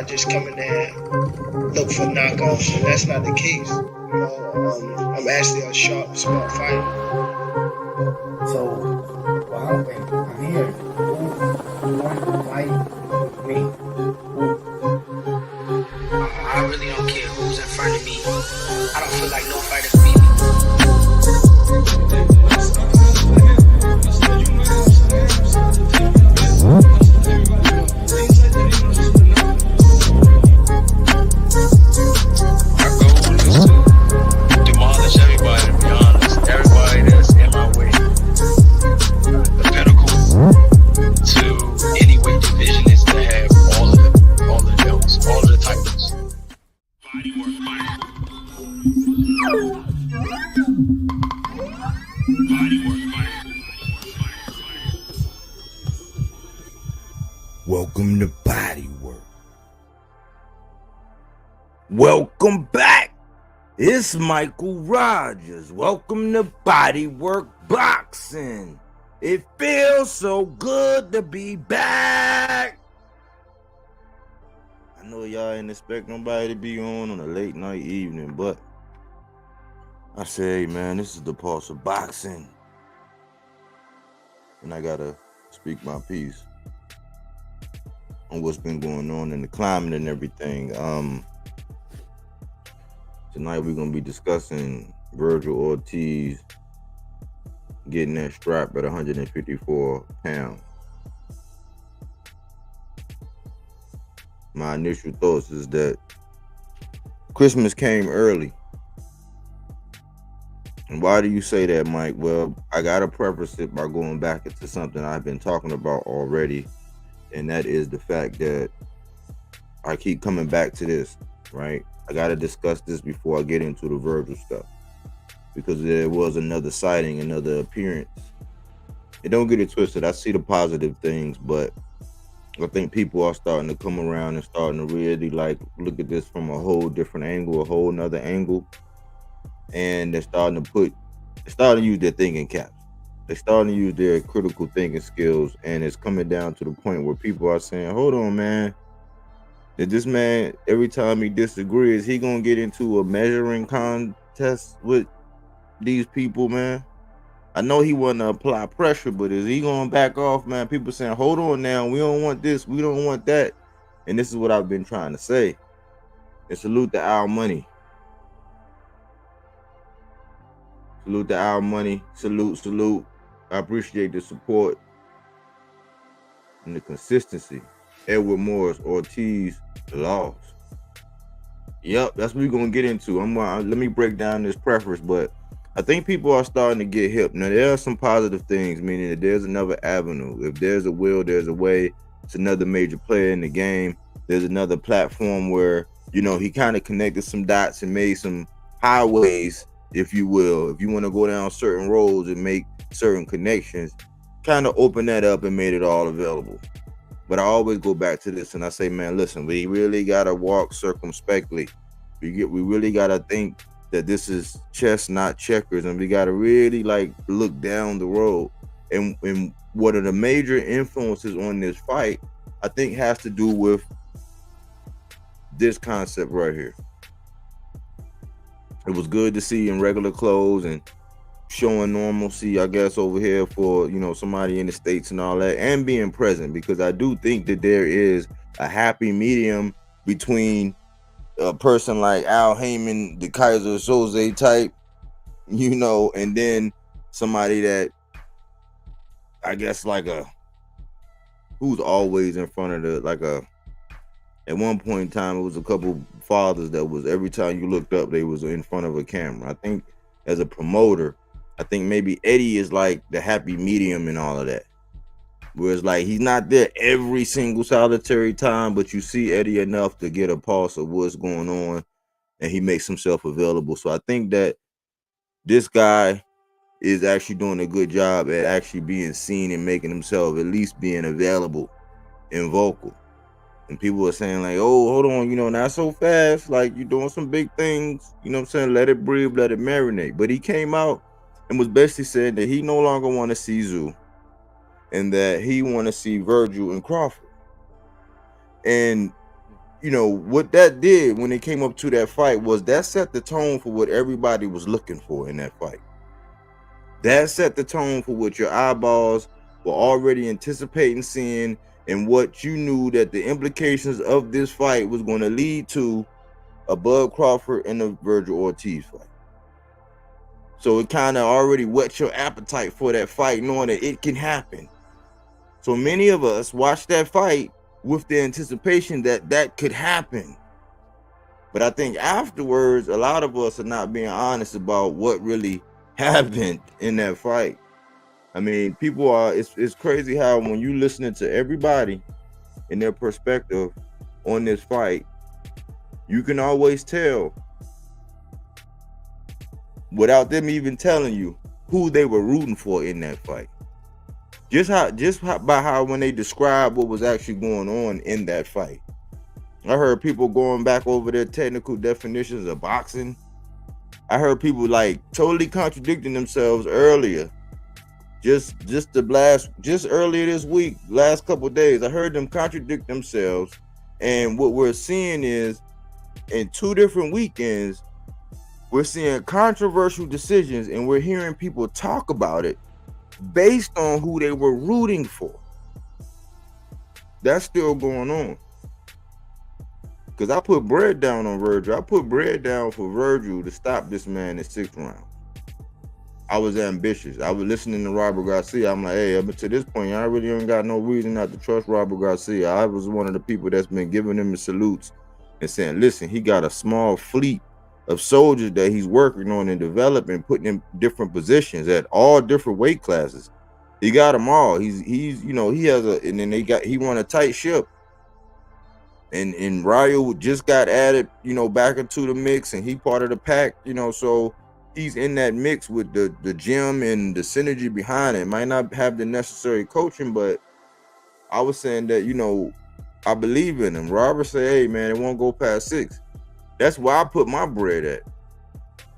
not just come in there and look for knockouts, and that's not the case. You know, I'm actually a sharp, smart fighter. So, well, I'm here. Who won the fight with me? I really don't care who's in front of me. I don't feel like no fighter can beat me. Our goal is to demolish everybody, to be honest. Everybody that's in my way. The pinnacle to any weight division is to have all the belts, all of the titles. Welcome to Bodywork. Welcome back. It's Michael Rogers. Welcome to Bodywork Boxing. It feels so good to be back. I know y'all ain't expect nobody to be on a late night evening, but I say, hey man, this is the pulse of boxing. And I gotta speak my piece on what's been going on in the climate and everything. Tonight we're gonna be discussing Vergil Ortiz getting that strap at 154 pounds. My initial thoughts is that Christmas came early. And why do you say that, Mike? Well, I gotta preface it by going back into something I've been talking about already. And that is the fact that I keep coming back to this, right? I got to discuss this before I get into the Vergil stuff, because there was another sighting, another appearance. And don't get it twisted. I see the positive things, but I think people are starting to come around and starting to really look at this from a whole different angle, a whole nother angle. And they're starting to use their thinking caps. They're starting to use their critical thinking skills, and it's coming down to the point where people are saying, hold on, man. That this man, every time he disagrees, he gonna get into a measuring contest with these people, man? I know he want to apply pressure, but is he gonna back off, man? People saying, hold on now, we don't want this, we don't want that. And this is what I've been trying to say. And salute to Al Money. Salute to Al Money. Salute. I appreciate the support and the consistency. Edward Morris, Ortiz, lost. Yep, that's what we're gonna get into. Let me break down this preference, but I think people are starting to get hip. Now, there are some positive things, meaning that there's another avenue. If there's a will, there's a way. It's another major player in the game. There's another platform where, you know, he kind of connected some dots and made some highways, if you will. If you want to go down certain roads and make certain connections, kind of open that up and made it all available. But I always go back to this and I say, man, listen, we really got to walk circumspectly. We really got to think that this is chess, not checkers. And we got to really look down the road. And one of the major influences on this fight, I think, has to do with this concept right here. It was good to see in regular clothes and showing normalcy, I guess, over here for, you know, somebody in the States and all that, and being present, because I do think that there is a happy medium between a person like Al Heyman, the Kaiser Soze type, you know, and then somebody that, I guess, who's always in front of at one point in time, it was a couple fathers that was, every time you looked up, they was in front of a camera. I think as a promoter, I think maybe Eddie is like the happy medium and all of that. Whereas he's not there every single solitary time, but you see Eddie enough to get a pulse of what's going on, and he makes himself available. So I think that this guy is actually doing a good job at actually being seen and making himself at least being available and vocal. And people are saying oh, hold on, you know, not so fast. You're doing some big things, you know what I'm saying? Let it breathe, let it marinate. But he came out and was basically saying that he no longer want to see Zoo, and that he want to see Vergil and Crawford. And you know, what that did when it came up to that fight was that set the tone for what everybody was looking for in that fight. That set the tone for what your eyeballs were already anticipating seeing, and what you knew that the implications of this fight was going to lead to a Bud Crawford and a Vergil Ortiz fight. So it kind of already whet your appetite for that fight, knowing that it can happen. So many of us watched that fight with the anticipation that that could happen. But I think afterwards, a lot of us are not being honest about what really happened in that fight. I mean, people are, it's crazy how when you listening to everybody in their perspective on this fight, you can always tell without them even telling you who they were rooting for in that fight. Just by how when they describe what was actually going on in that fight. I heard people going back over their technical definitions of boxing. I heard people like totally contradicting themselves earlier. Just earlier this week, last couple of days, I heard them contradict themselves. And what we're seeing is in 2 different weekends, we're seeing controversial decisions, and we're hearing people talk about it based on who they were rooting for. That's still going on. Because I put bread down on Vergil. I put bread down for Vergil to stop this man in 6th round. I was ambitious. I was listening to Robert Garcia. I'm like, hey, up to this point, I really ain't got no reason not to trust Robert Garcia. I was one of the people that's been giving him the salutes and saying, listen, he got a small fleet of soldiers that he's working on and developing, putting in different positions at all different weight classes. He got them all. He's you know, he has a, and then he run a tight ship. And Rayo just got added, you know, back into the mix, and he part of the pack, you know, so he's in that mix with the gym and the synergy behind it. Might not have the necessary coaching, but I was saying that, you know, I believe in him. Robert said, hey, man, it won't go past 6. That's where I put my bread at.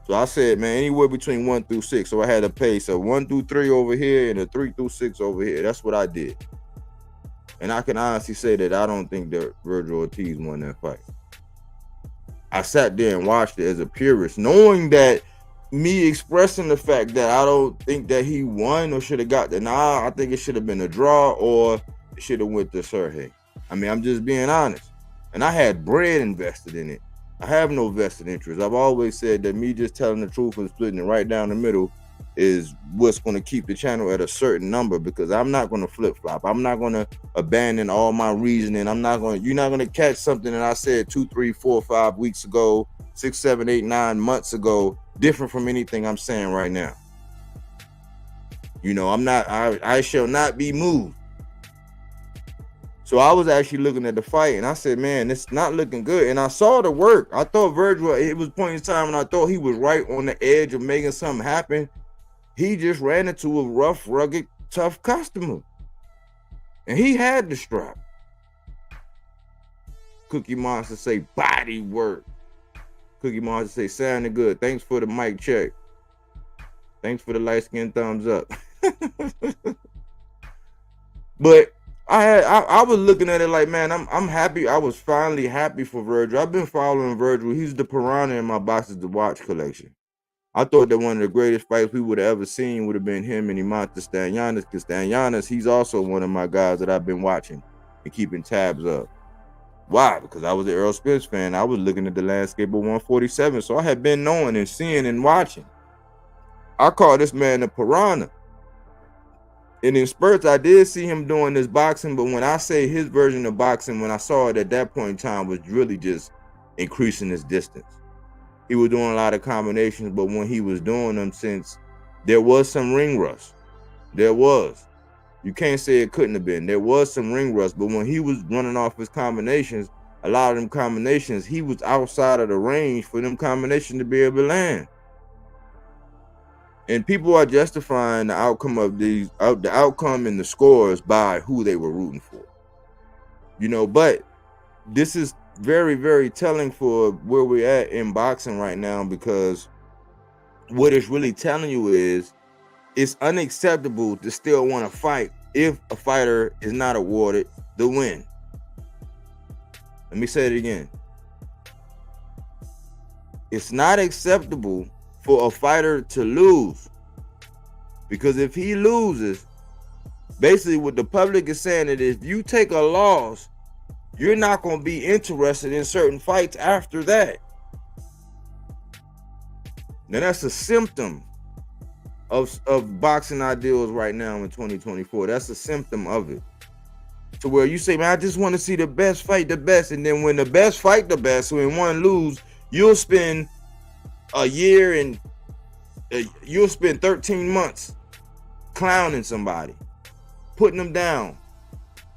So I said, man, anywhere between 1 through 6. So I had a pace of 1 through 3 over here and a 3 through 6 over here. That's what I did. And I can honestly say that I don't think that Vergil Ortiz won that fight. I sat there and watched it as a purist, knowing that me expressing the fact that I don't think that he won or should have got the nod. I think it should have been a draw, or it should have went to Serhii. I mean, I'm just being honest. And I had bread invested in it. I have no vested interest. I've always said that me just telling the truth and splitting it right down the middle is what's going to keep the channel at a certain number, because I'm not going to flip-flop. I'm not going to abandon all my reasoning. You're not going to catch something that I said 2, 3, 4, 5 weeks ago, 6, 7, 8, 9 months ago, different from anything I'm saying right now. You know, I shall not be moved. So I was actually looking at the fight, and I said, man, it's not looking good. And I saw the work. I thought Vergil, it was point in time, and I thought he was right on the edge of making something happen. He just ran into a rough, rugged, tough customer. And he had the strap. Cookie Monster say, body work. Cookie Monster say, sounding good. Thanks for the mic check. Thanks for the light skin thumbs up. But I was looking at it like, man, I'm happy. I was finally happy for Vergil. I've been following Vergil. He's the piranha in my boxes to watch collection. I thought that one of the greatest fights we would have ever seen would have been him and Imanta Stanyanis, because Stanyanis, he's also one of my guys that I've been watching and keeping tabs of. Why? Because I was an Errol Spence fan. I was looking at the landscape of 147, so I had been knowing and seeing and watching. I call this man a piranha. And in spurts, I did see him doing this boxing, but when I say his version of boxing, when I saw it at that point in time, was really just increasing his distance. He was doing a lot of combinations, but when he was doing them, since there was some ring rust, there was. You can't say it couldn't have been. There was some ring rust, but when he was running off his combinations, a lot of them combinations, he was outside of the range for them combinations to be able to land. And people are justifying the outcome of the outcome and the scores by who they were rooting for. You know, but this is very, very telling for where we're at in boxing right now, because what it's really telling you is it's unacceptable to still want to fight if a fighter is not awarded the win. Let me say it again. It's not acceptable for a fighter to lose, because if he loses, basically what the public is saying is if you take a loss, you're not going to be interested in certain fights after that. Now that's a symptom of boxing ideals right now in 2024. That's a symptom of it. To where you say, man, I just want to see the best fight the best. And then when the best fight the best, when one lose, you'll spend a year and you'll spend 13 months clowning somebody, putting them down,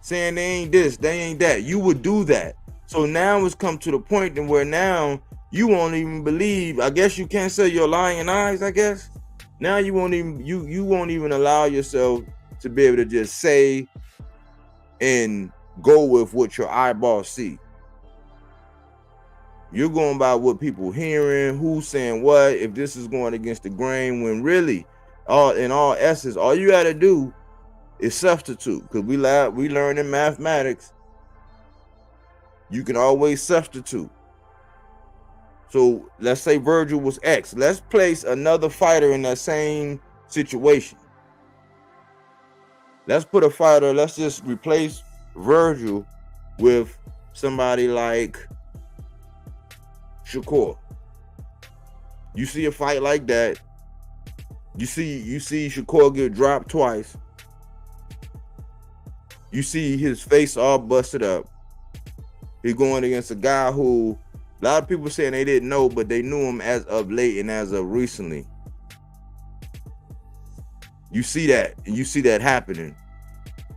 saying they ain't this, they ain't that. You would do that. So now it's come to the point where now you won't even believe. I guess you can't say your lying eyes, I guess. Now you won't even allow yourself to be able to just say and go with what your eyeballs see. You're going by what people hearing, who's saying what, if this is going against the grain, when really, in all essence, all you got to do is substitute. Because we learn in mathematics, you can always substitute. So let's say Vergil was X. Let's place another fighter in that same situation. Let's put a fighter, let's just replace Vergil with somebody like Shakur. You see a fight like that, you see Shakur get dropped twice. You see his face all busted up. He's going against a guy who a lot of people saying they didn't know, but they knew him as of late and as of recently. You see that, and you see that happening.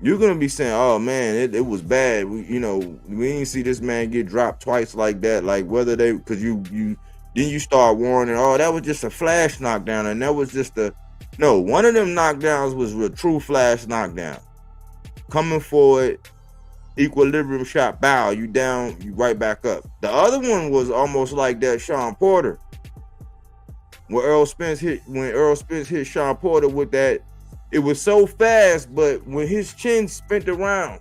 You're gonna be saying, "Oh man, it was bad." We didn't see this man get dropped twice like that. Like whether they, because then you start warning, "Oh, that was just a flash knockdown," and that was just no. One of them knockdowns was a true flash knockdown. Coming forward, equilibrium shot, bow, you down, you right back up. The other one was almost like that Sean Porter, when Errol Spence hit Sean Porter with that. It was so fast, but when his chin spent around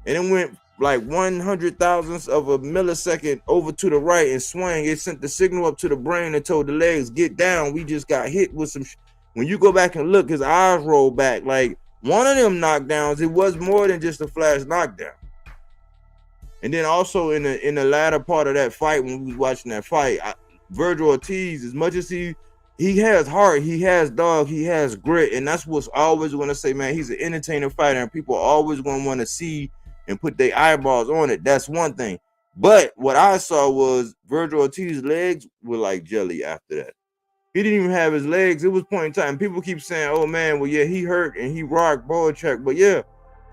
and it went like 100,000ths of a millisecond over to the right and swang, it sent the signal up to the brain and told the legs, get down. We just got hit with some when you go back and look, his eyes roll back. Like one of them knockdowns, it was more than just a flash knockdown. And then also in the latter part of that fight, when we was watching that fight, Vergil Ortiz, as much as he has heart, he has dog, he has grit, and that's what's always going to say, man, he's an entertaining fighter, and people are always going to want to see and put their eyeballs on it. That's one thing. But what I saw was Vergil Ortiz's legs were like jelly after that. He didn't even have his legs. It was point in time. People keep saying, oh, man, well, yeah, he hurt and he rocked Bohachuk. But, yeah,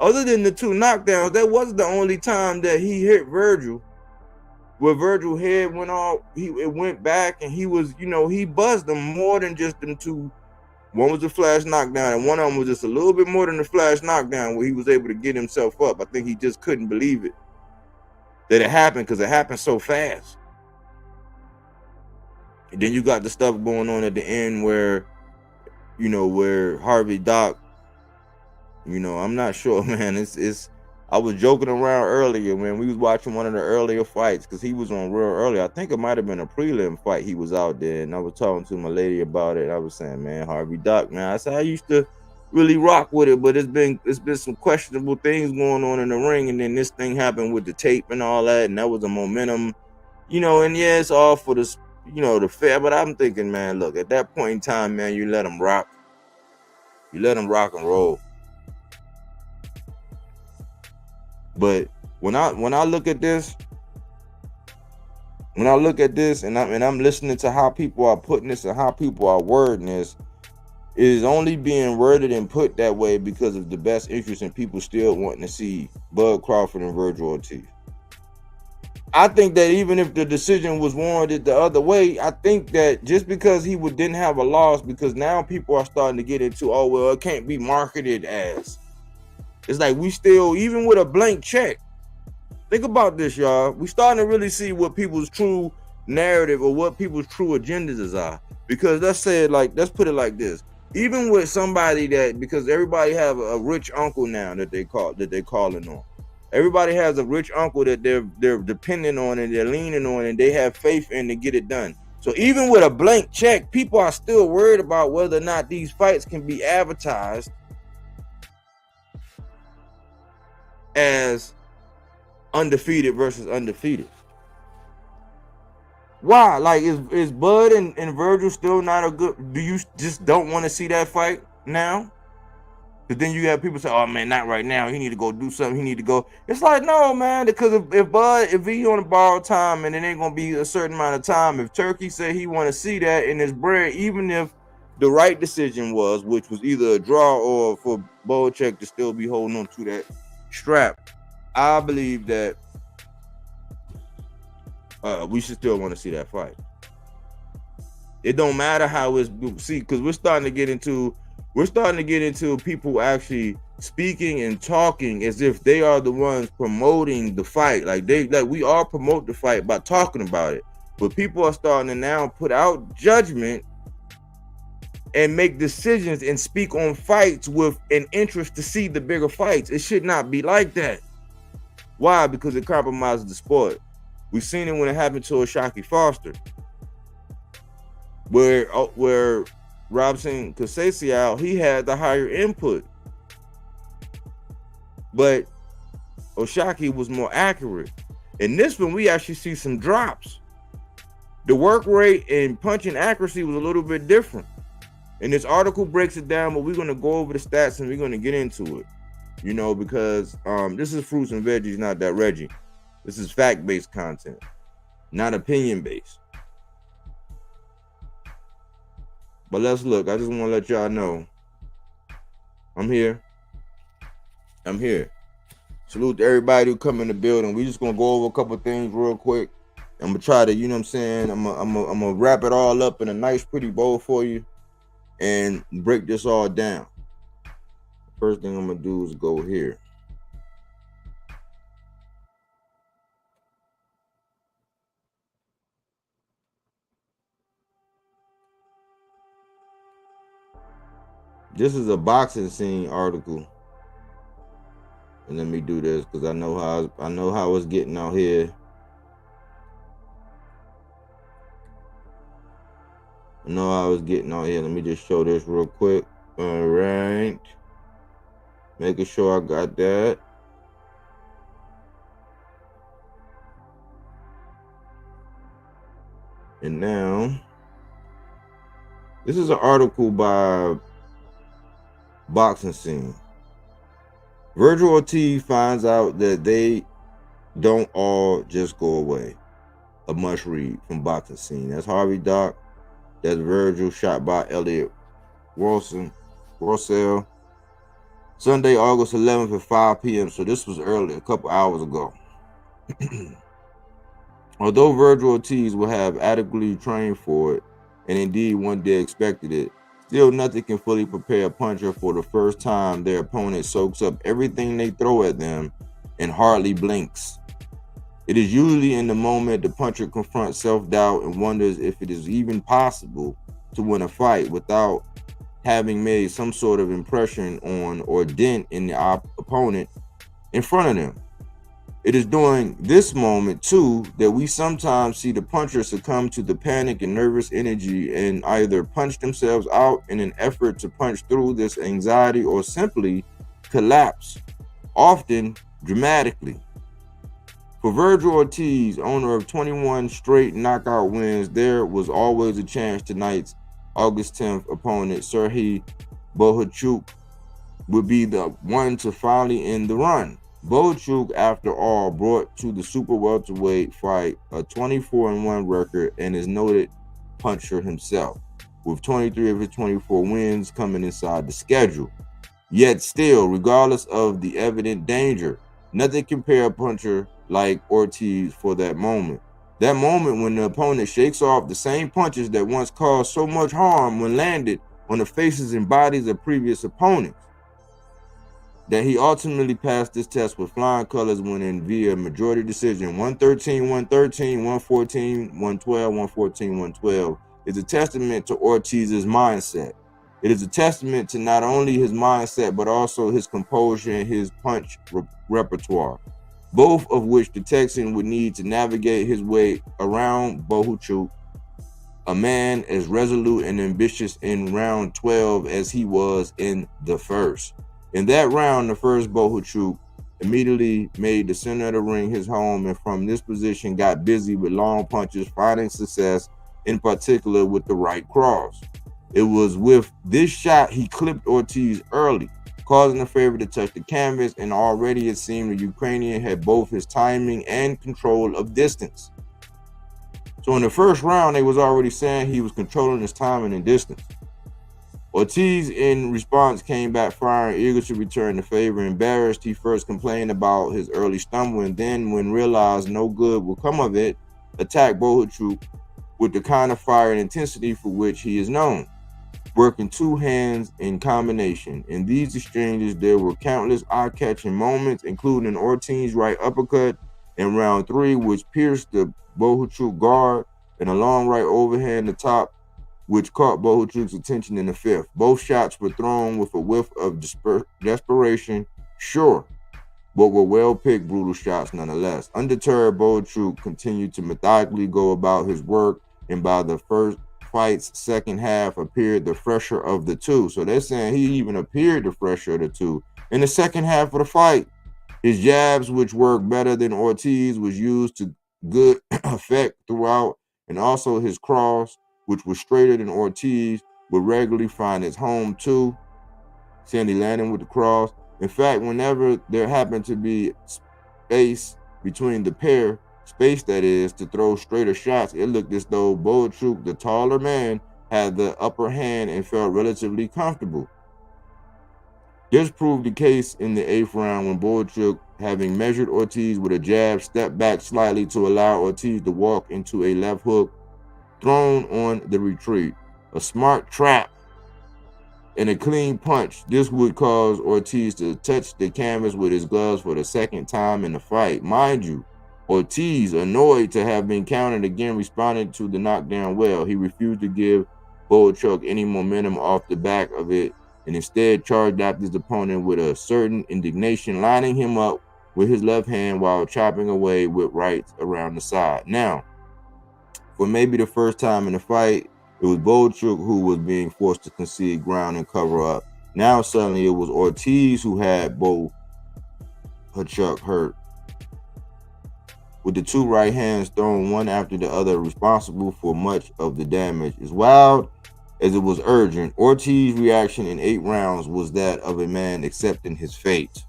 other than the two knockdowns, that wasn't the only time that he hit Vergil. Where Vergil's head went off, it went back, and he was, he buzzed them more than just them two. One was a flash knockdown, and one of them was just a little bit more than a flash knockdown, where he was able to get himself up. I think he just couldn't believe it, that it happened, because it happened so fast. And then you got the stuff going on at the end where, where Harvey Doc, I'm not sure, man. I was joking around earlier when we was watching one of the earlier fights, because he was on real early. I think it might have been a prelim fight. He was out there, and I was talking to my lady about it. I was saying, man, Harvey Doc, man. I said I used to really rock with it, but it's been some questionable things going on in the ring, and then this thing happened with the tape and all that, and that was a momentum, and yeah, it's all for the, the fair. But I'm thinking, man, look, at that point in time, man, you let them rock. You let them rock and roll. But when I look at this, and I'm listening to how people are putting this and how people are wording this, it is only being worded and put that way because of the best interest in people still wanting to see Bud Crawford and Vergil Ortiz. I think that even if the decision was warranted the other way, I think that just because he didn't have a loss, because now people are starting to get into, oh, well, it can't be marketed as. It's like we still, even with a blank check, think about this, y'all. We starting to really see what people's true narrative or what people's true agendas are. Because let's put it like this. Even with somebody that, because everybody have a rich uncle now that they're calling on. Everybody has a rich uncle that they're dependent on and they're leaning on and they have faith in to get it done. So even with a blank check, people are still worried about whether or not these fights can be advertised as undefeated versus undefeated. Why? Like, is Bud and Vergil still not a good? Do you just don't want to see that fight now? But then you have people say, "Oh man, not right now. He need to go do something. He need to go." It's like, no, man, because if he on a borrowed time and it ain't gonna be a certain amount of time, if Turkey said he want to see that in his bread, even if the right decision was, which was either a draw or for Bohachuk to still be holding on to that strap, I believe that we should still want to see that fight. It don't matter how it's because we're starting to get into people actually speaking and talking as if they are the ones promoting the fight. Like we all promote the fight by talking about it, but people are starting to now put out judgment and make decisions and speak on fights with an interest to see the bigger fights. It should not be like that. Why? Because it compromises the sport. We've seen it when it happened to S.I.C Foster, where Robson Casasial, he had the higher input, but S.I.C was more accurate. In this one, we actually see some drops. The work rate and punching accuracy was a little bit different. And this article breaks it down, but we're going to go over the stats and we're going to get into it, you know, because this is fruits and veggies, not that Reggie. This is fact-based content, not opinion-based. But let's look. I just want to let y'all know I'm here. I'm here. Salute to everybody who come in the building. We just going to go over a couple things real quick. I'm going to try to, you know what I'm saying, I'm going to wrap it all up in a nice, pretty bowl for you and break this all down. First thing I'm going to do is go here. This is a boxing scene article. And let me do this because I know how it's getting out here. I know how it's getting out here. Let me just show this real quick. All right. Making sure I got that. And now, this is an article by Boxing Scene. Vergil Ortiz finds out that they don't all just go away. A must read from Boxing Scene. That's Harvey Doc. That's Vergil, shot by Elliot Rossell. Sunday, August 11th at 5 p.m. So this was early, a couple hours ago. Although Vergil Ortiz will have adequately trained for it, and indeed one day expected it, still nothing can fully prepare a puncher for the first time their opponent soaks up everything they throw at them and hardly blinks. It is usually in the moment the puncher confronts self-doubt and wonders if it is even possible to win a fight without having made some sort of impression on or dent in the opponent in front of them. It is during this moment, too, that we sometimes see the puncher succumb to the panic and nervous energy and either punch themselves out in an effort to punch through this anxiety or simply collapse, often dramatically. For Vergil Ortiz, owner of 21 straight knockout wins, there was always a chance tonight's August 10th opponent, Serhii Bohachuk, would be the one to finally end the run. Bohachuk, after all, brought to the super welterweight fight a 24-1 record and is noted puncher himself, with 23 of his 24 wins coming inside the schedule. Yet still, regardless of the evident danger, nothing compares a puncher like Ortiz for that moment. That moment when the opponent shakes off the same punches that once caused so much harm when landed on the faces and bodies of previous opponents. That he ultimately passed this test with flying colors, winning via majority decision 113, 113, 114, 112, 114, 112 is a testament to Ortiz's mindset. It is a testament to not only his mindset, but also his composure and his punch repertoire. both of which the Texan would need to navigate his way around Bohachuk, a man as resolute and ambitious in round 12 as he was in the first. In that round, the first, Bohachuk immediately made the center of the ring his home, and from this position got busy with long punches, finding success in particular with the right cross. It was with this shot he clipped Ortiz early, causing the favorite to touch the canvas, and already it seemed the Ukrainian had both his timing and control of distance. So in the first round, they was already saying he was controlling his timing and distance. Ortiz, in response, came back firing, eager to return the favor. Embarrassed, he first complained about his early stumble, and then, when realized no good would come of it, attacked Bohachuk with the kind of fire and intensity for which he is known, working two hands in combination. In these exchanges, there were countless eye-catching moments, including Ortiz's right uppercut in round 3, which pierced the Bohachuk guard, and a long right overhand to top, which caught Bohachuk's attention in the 5th. Both shots were thrown with a whiff of desperation, sure, but were well-picked, brutal shots nonetheless. Undeterred, Bohachuk continued to methodically go about his work, and by the first fight's second half appeared the fresher of the two. So they're saying he even appeared the fresher of the two. In the second half of the fight, his jabs, which worked better than Ortiz, was used to good effect throughout, and also his cross, which was straighter than Ortiz, would regularly find its home too. Sandy landing with the cross. In fact, whenever there happened to be space between the pair, space that is, to throw straighter shots, it looked as though Bohachuk, the taller man, had the upper hand and felt relatively comfortable. This proved the case in the 8th round when Bohachuk, having measured Ortiz with a jab, stepped back slightly to allow Ortiz to walk into a left hook thrown on the retreat. A smart trap and a clean punch. This would cause Ortiz to touch the canvas with his gloves for the second time in the fight. Mind you, Ortiz, annoyed to have been countered again, responded to the knockdown well. He refused to give Bohachuk any momentum off the back of it, and instead charged after his opponent with a certain indignation, lining him up with his left hand while chopping away with rights around the side. Now, for maybe the first time in the fight, it was Bohachuk who was being forced to concede ground and cover up. Now suddenly it was Ortiz who had Bohachuk hurt, with the two right hands thrown one after the other, responsible for much of the damage. As wild as it was urgent, Ortiz's reaction in 8 rounds was that of a man accepting his fate,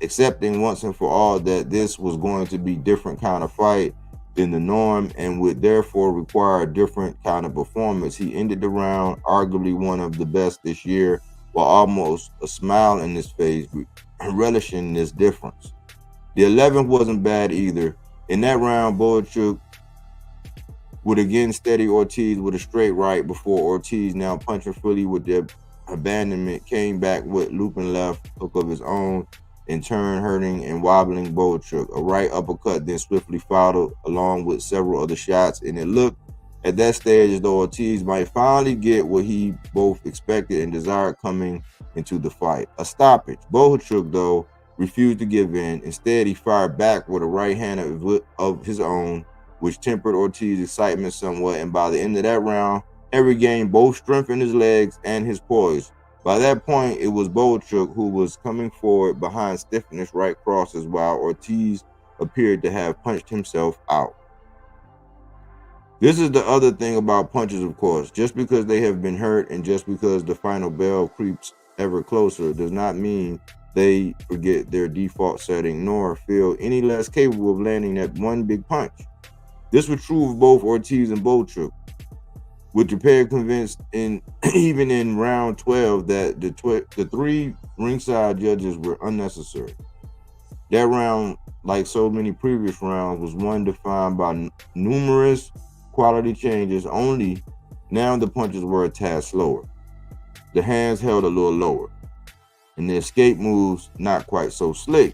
accepting once and for all that this was going to be a different kind of fight than the norm and would therefore require a different kind of performance. He ended the round, arguably one of the best this year, while almost a smile in his face, relishing this difference. The 11th wasn't bad either. In that round, Bohachuk would again steady Ortiz with a straight right before Ortiz, now punching fully with the abandonment, came back with looping left hook of his own, in turn hurting and wobbling Bohachuk. A right uppercut then swiftly followed, along with several other shots, and it looked at that stage as though Ortiz might finally get what he both expected and desired coming into the fight, a stoppage. Bohachuk, though, refused to give in. Instead, he fired back with a right hand of his own, which tempered Ortiz's excitement somewhat, and by the end of that round, had regained both strength in his legs and his poise. By that point, it was Bohachuk who was coming forward behind stiffness right crosses, while Ortiz appeared to have punched himself out. This is the other thing about punches, of course. Just because they have been hurt and just because the final bell creeps ever closer does not mean they forget their default setting nor feel any less capable of landing that one big punch. This was true of both Ortiz and Bohachuk, with the pair convinced even in round 12 that the 3 ringside judges were unnecessary. That round, like so many previous rounds, was one defined by numerous quality changes, only now the punches were a tad slower, the hands held a little lower, and the escape moves not quite so slick.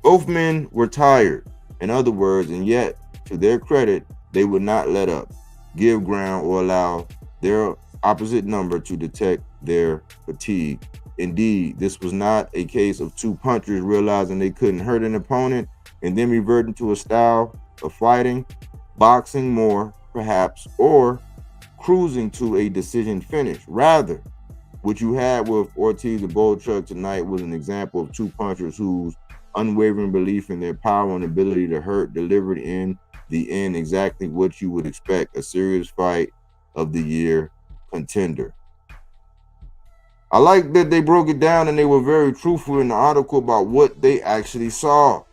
Both men were tired, in other words, and yet, to their credit, they would not let up, give ground, or allow their opposite number to detect their fatigue. Indeed, this was not a case of two punchers realizing they couldn't hurt an opponent and then reverting to a style of fighting, boxing more, perhaps, or cruising to a decision finish. Rather, what you had with Ortiz and Bohachuk tonight was an example of two punchers whose unwavering belief in their power and ability to hurt delivered in the end exactly what you would expect, a serious fight of the year contender. I like that they broke it down and they were very truthful in the article about what they actually saw.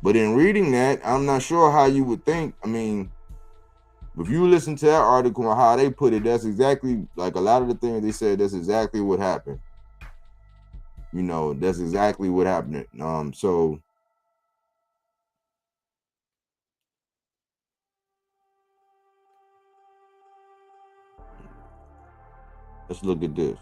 But in reading that, I'm not sure how you would think. I mean, if you listen to that article and how they put it, that's exactly, like a lot of the things they said, that's exactly what happened. You know, that's exactly what happened. So let's look at this.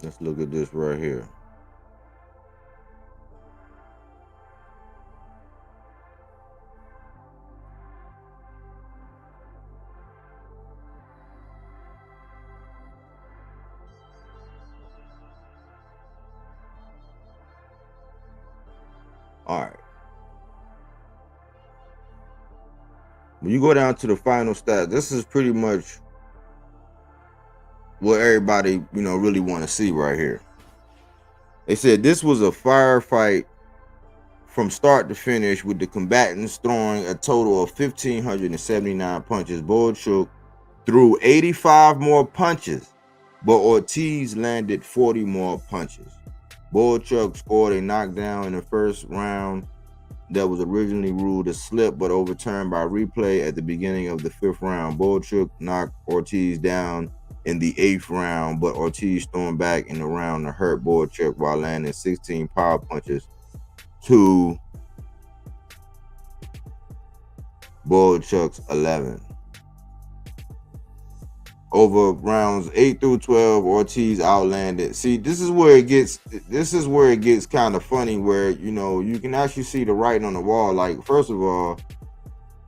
Let's look at this right here. All right. When you go down to the final stats, this is pretty much what everybody, really want to see right here. They said this was a firefight from start to finish, with the combatants throwing a total of 1,579 punches. Bohachuk threw 85 more punches, but Ortiz landed 40 more punches. Bohachuk scored a knockdown in the first round that was originally ruled a slip but overturned by replay at the beginning of the 5th round. Bohachuk knocked Ortiz down in the 8th round, but Ortiz stormed back in the round to hurt Bohachuk while landing 16 power punches to Bohachuk's 11. Over rounds 8 through 12, Ortiz outlanded. See, this is where it gets kind of funny, where you can actually see the writing on the wall. Like, first of all,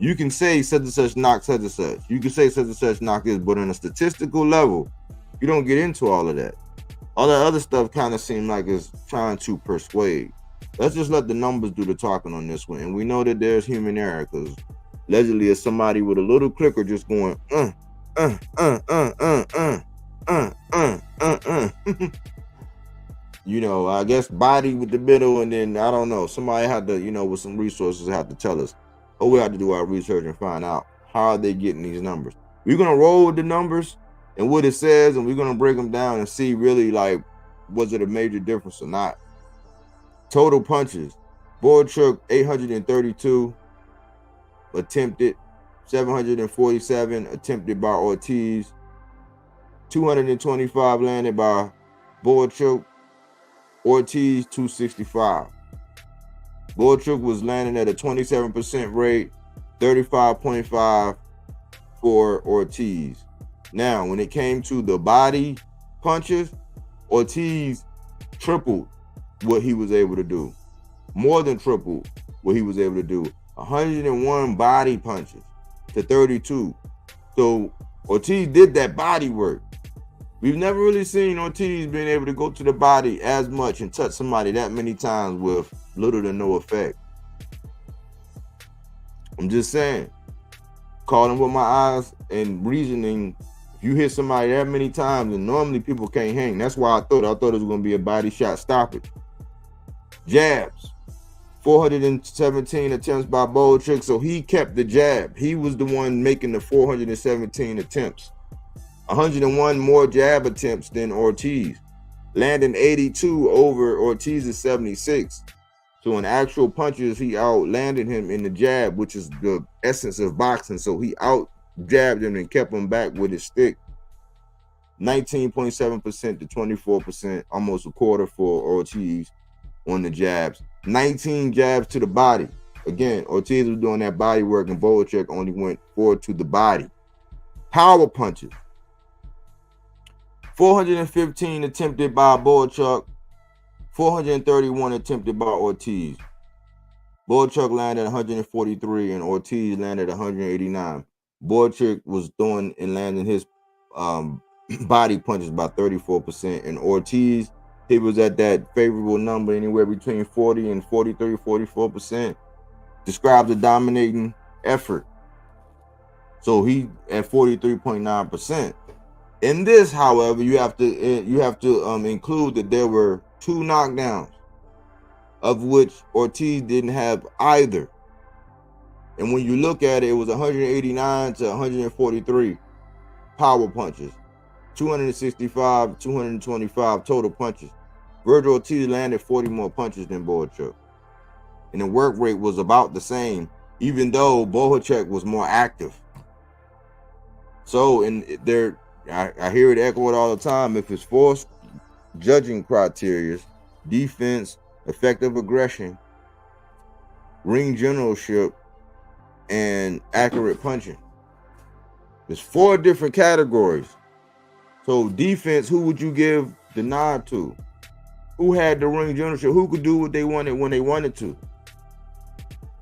you can say such and such knocked such and such. You can say such and such knocked this, but on a statistical level, you don't get into all of that. All that other stuff kind of seems like it's trying to persuade. Let's just let the numbers do the talking on this one. And we know that there's human error, because allegedly it's somebody with a little clicker just going, I guess body with the middle, and then I don't know, somebody had to, with some resources, have to tell us. Or we have to do our research and find out how are they getting these numbers. We're gonna roll with the numbers and what it says, and we're gonna break them down and see really, like, was it a major difference or not. Total punches: Bohachuk 832 attempted, 747 attempted by Ortiz, 225 landed by Bohachuk, Ortiz 265. Bohachuk was landing at a 27% rate, 35.5 for Ortiz. Now, when it came to the body punches, Ortiz tripled what he was able to do. More than tripled what he was able to do. 101 body punches to 32. So Ortiz did that body work. We've never really seen Ortiz being able to go to the body as much and touch somebody that many times with little to no effect. I'm just saying, calling with my eyes and reasoning. If you hit somebody that many times, and normally people can't hang. That's why I thought it was going to be a body shot stoppage. Jabs: 417 attempts by Bohachuk, so he kept the jab. He was the one making the 417 attempts. 101 more jab attempts than Ortiz, landing 82 over Ortiz's 76. So in actual punches, he outlanded him in the jab, which is the essence of boxing. So he out-jabbed him and kept him back with his stick. 19.7% to 24%, almost a quarter for Ortiz on the jabs. 19 jabs to the body. Again, Ortiz was doing that body work, and Bohachuk only went forward to the body. Power punches: 415 attempted by Bohachuk, 431 attempted by Ortiz. Bohachuk landed 143 and Ortiz landed 189. Bohachuk was throwing and landing his body punches by 34%, and Ortiz, he was at that favorable number anywhere between 40 and 43, 44%. Describes a dominating effort. So he at 43.9%. In this, however, you have to include that there were 2 knockdowns, of which Ortiz didn't have either. And when you look at it, it was 189 to 143 power punches, 265, 225 total punches. Vergil Ortiz landed 40 more punches than Bohachuk. And the work rate was about the same, even though Bohachuk was more active. So, I hear it echoed all the time. If it's forced judging criteria, defense, effective aggression, ring generalship, and accurate punching. There's 4 different categories. So defense, who would you give the nod to? Who had the ring generalship? Who could do what they wanted when they wanted to?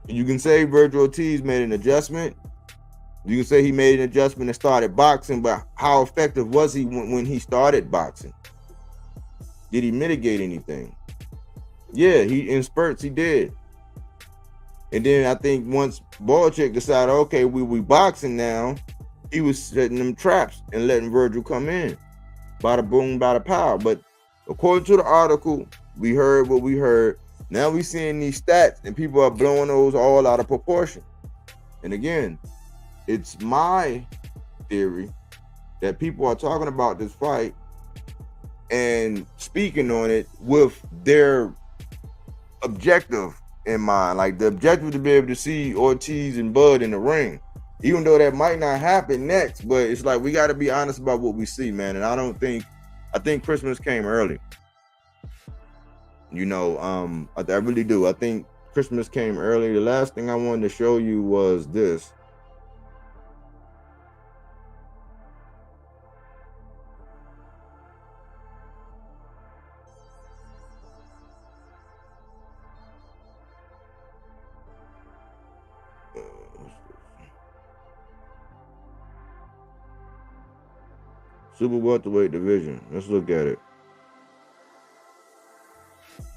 You can say Vergil Ortiz made an adjustment. You can say he made an adjustment and started boxing, but how effective was he when he started boxing? Did he mitigate anything? Yeah, in spurts he did. And then I think once Bohachuk decided, okay, we boxing now, he was setting them traps and letting Vergil come in. Bada boom, bada pow. But according to the article, we heard what we heard. Now we seeing these stats and people are blowing those all out of proportion. And again, it's my theory that people are talking about this fight and speaking on it with their objective in mind. Like the objective to be able to see Ortiz and Bud in the ring, even though that might not happen next. But it's like we got to be honest about what we see, man. And I think Christmas came early. You know, I really do. I think Christmas came early. The last thing I wanted to show you was this. Super welterweight division. Let's look at it.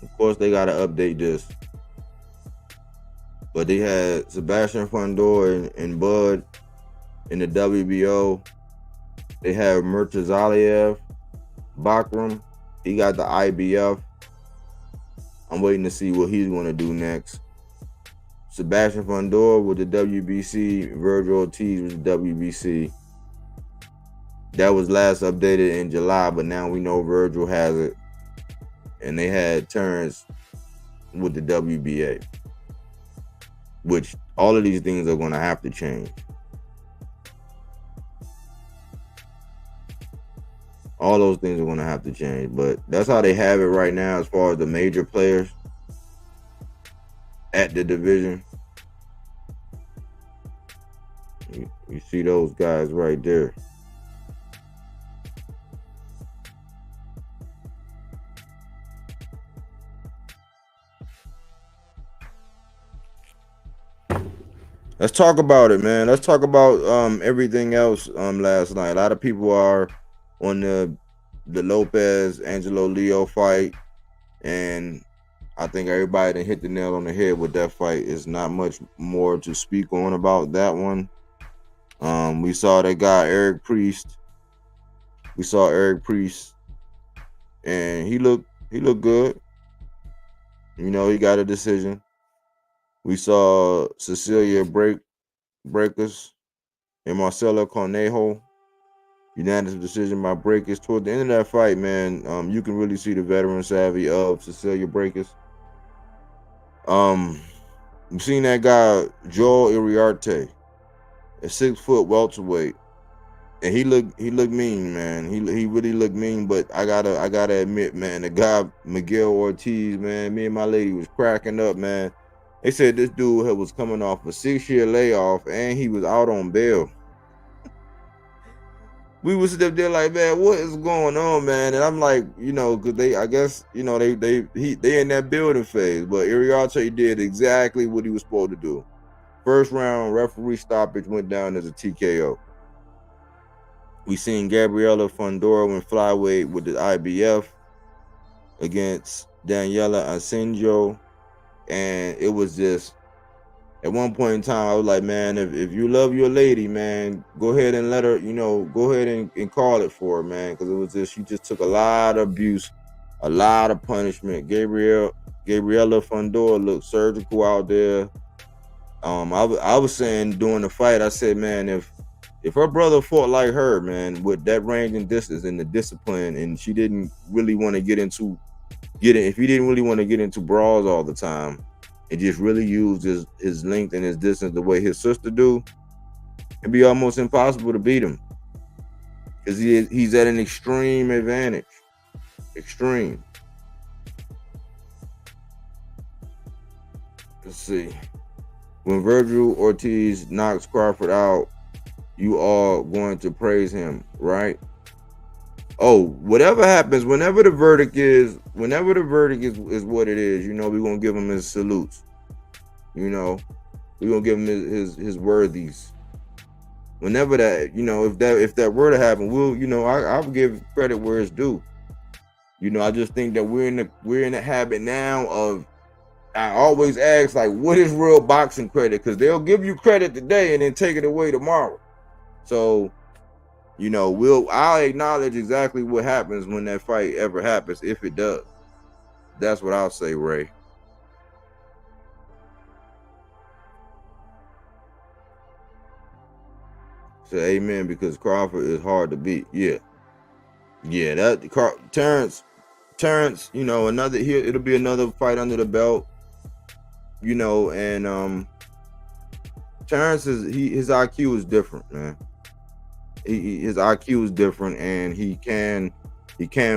Of course, they gotta update this. But they had Sebastian Fundor and Bud in the WBO. They have Murtazaliev, Bakram. He got the IBF. I'm waiting to see what he's gonna do next. Sebastian Fundor with the WBC. Vergil Ortiz with the WBC. That was last updated in July, but now we know Vergil has it. And they had turns with the WBA, which all of these things are going to have to change. All those things are going to have to change, but that's how they have it right now as far as the major players at the division. You see those guys right there. Let's talk about it, man. Let's talk about everything else last night. A lot of people are on the Lopez Angelo Leo fight, and I think everybody done hit the nail on the head with that fight. It's not much more to speak on about that one. We saw that guy Eric Priest. We saw Eric Priest, and he looked good. You know, he got a decision. We saw Cecilia Breakers and Marcela Cornejo. Unanimous decision by Breakers. Toward the end of that fight, man, you can really see the veteran savvy of Cecilia Breakers. We've seen that guy Joel Iriarte, a 6-foot welterweight, and he looked mean, man. He really looked mean. But I gotta admit, man, the guy Miguel Ortiz, man, me and my lady was cracking up, man. They said this dude was coming off a 6-year layoff and he was out on bail. we was sitting there like, man, what is going on, man? And I'm like, you know, because I guess, you know, they in that building phase. But Iriarte did exactly what he was supposed to do. First round referee stoppage went down as a TKO. We seen Gabriela Fondora win flyweight with the IBF against Daniela Asenjo, and it was just, at one point in time, I was like, man, if you love your lady, man, go ahead and let her, you know, go ahead and call it for her, man, because it was just, she just took a lot of abuse, a lot of punishment. Gabriela Fondora looked surgical out there. I was saying during the fight, I said, man, if her brother fought like her, man, with that range and distance and the discipline, and she didn't really want to if he didn't really want to get into brawls all the time, and just really use his length and his distance the way his sister do, it'd be almost impossible to beat him, because he's at an extreme advantage. Extreme. Let's see. When Vergil Ortiz knocks Crawford out, you are going to praise him, right? Oh, whatever happens, whenever the verdict is what it is, you know, we're gonna give him his salutes. You know, we're gonna give him his worthies. Whenever that, you know, if that were to happen, we'll, you know, I'll give credit where it's due. You know, I just think that we're in the habit now of, I always ask, like, what is real boxing credit? Because they'll give you credit today and then take it away tomorrow. So, you know, I'll acknowledge exactly what happens when that fight ever happens, if it does. That's what I'll say, Ray. Say amen, because Crawford is hard to beat. Yeah, that Terrence, you know, it'll be another fight under the belt. You know, and Terrence his IQ is different, man. His IQ is different, and he can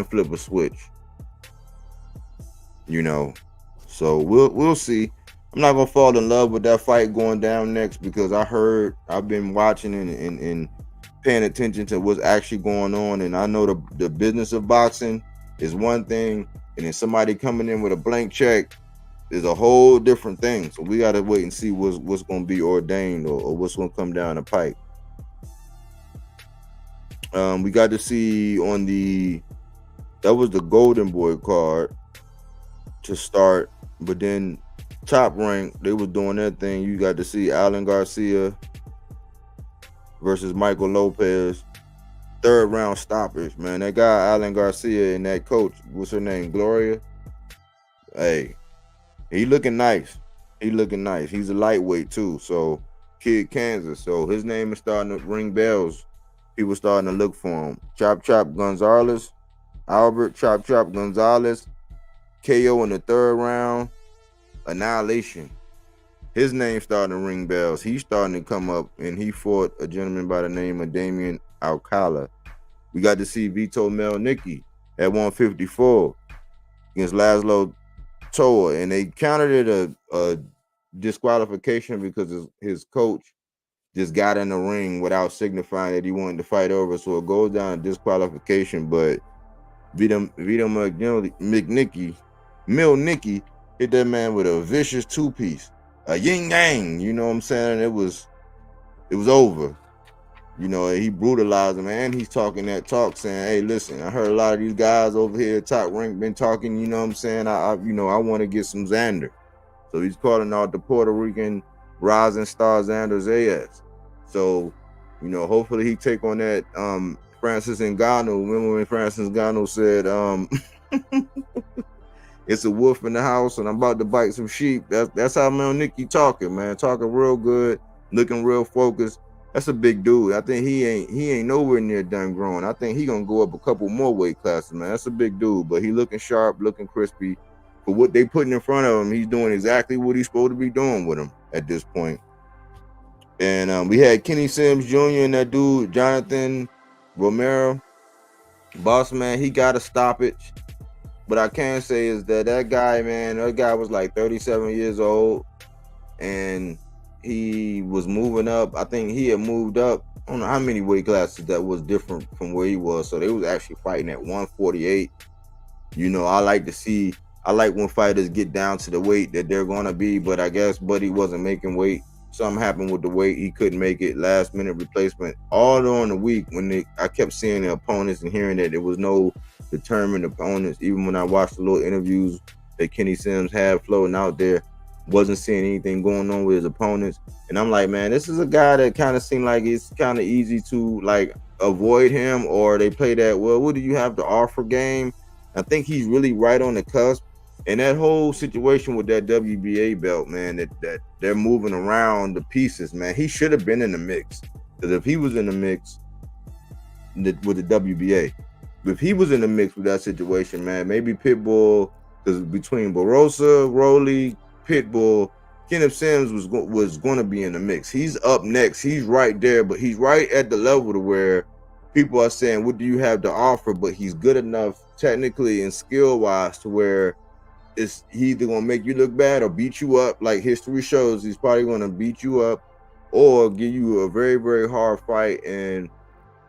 flip a switch. You know, so we'll see. I'm not gonna fall in love with that fight going down next, because I've been watching and paying attention to what's actually going on, and I know the business of boxing is one thing, and then somebody coming in with a blank check is a whole different thing. So we gotta wait and see what's gonna be ordained or what's gonna come down the pipe. We got to see that was the Golden Boy card to start, but then Top Rank, they were doing their thing. You got to see Alan Garcia versus Michael Lopez. Third round stoppage, man. That guy Alan Garcia and that coach, what's her name, Gloria? Hey, he looking nice. He's a lightweight too, so kid Kansas. So his name is starting to ring bells. People starting to look for him. Chop Gonzalez, Albert Chop Gonzalez, KO in the third round, annihilation. His name starting to ring bells. He's starting to come up, and he fought a gentleman by the name of Damian Alcala. We got to see Vito Melnicki at 154 against Laszlo Toa, and they counted it a disqualification because his coach just got in the ring without signifying that he wanted to fight over, so it goes down to disqualification. But Vito Melnicki hit that man with a vicious two-piece, a yin-yang, you know what I'm saying? It was over. You know, he brutalized him, and he's talking that talk saying, hey, listen, I heard a lot of these guys over here at Top Rank been talking, you know what I'm saying? I want to get some Xander. So he's calling out the Puerto Rican rising star Xander Zayas. So, you know, hopefully he take on that Francis Ngannou. Remember when Francis Ngannou said, it's a wolf in the house and I'm about to bite some sheep. That's how Melnicki talking, man. Talking real good, looking real focused. That's a big dude. I think he ain't nowhere near done growing. I think he gonna go up a couple more weight classes, man. That's a big dude, but he looking sharp, looking crispy. For what they putting in front of him, he's doing exactly what he's supposed to be doing with him at this point. And we had Kenny Sims Jr. and that dude, Jonathan Romero. Boss man, he got a stoppage. But I can say is that guy, man, that guy was like 37 years old. And he was moving up. I think he had moved up I don't know how many weight classes that was different from where he was. So they was actually fighting at 148. You know, I like when fighters get down to the weight that they're gonna be, but I guess Buddy wasn't making weight. Something happened with the weight, he couldn't make it. Last minute replacement. All during the week when I kept seeing the opponents and hearing that there was no determined opponents. Even when I watched the little interviews that Kenny Sims had floating out there, wasn't seeing anything going on with his opponents. And I'm like, man, this is a guy that kind of seemed like it's kind of easy to like avoid him, or they play that, well, what do you have to offer game? I think he's really right on the cusp. And that whole situation with that WBA belt, man, that they're moving around the pieces, man, he should have been in the mix. Because if he was in the mix with the WBA, if he was in the mix with that situation, man, maybe Pitbull, because between Barossa, Rolly, Pitbull, Kenneth Sims was going to be in the mix. He's up next. He's right there, but he's right at the level to where people are saying, what do you have to offer? But he's good enough technically and skill-wise to where he either going to make you look bad or beat you up. Like history shows, he's probably going to beat you up or give you a very, very hard fight. And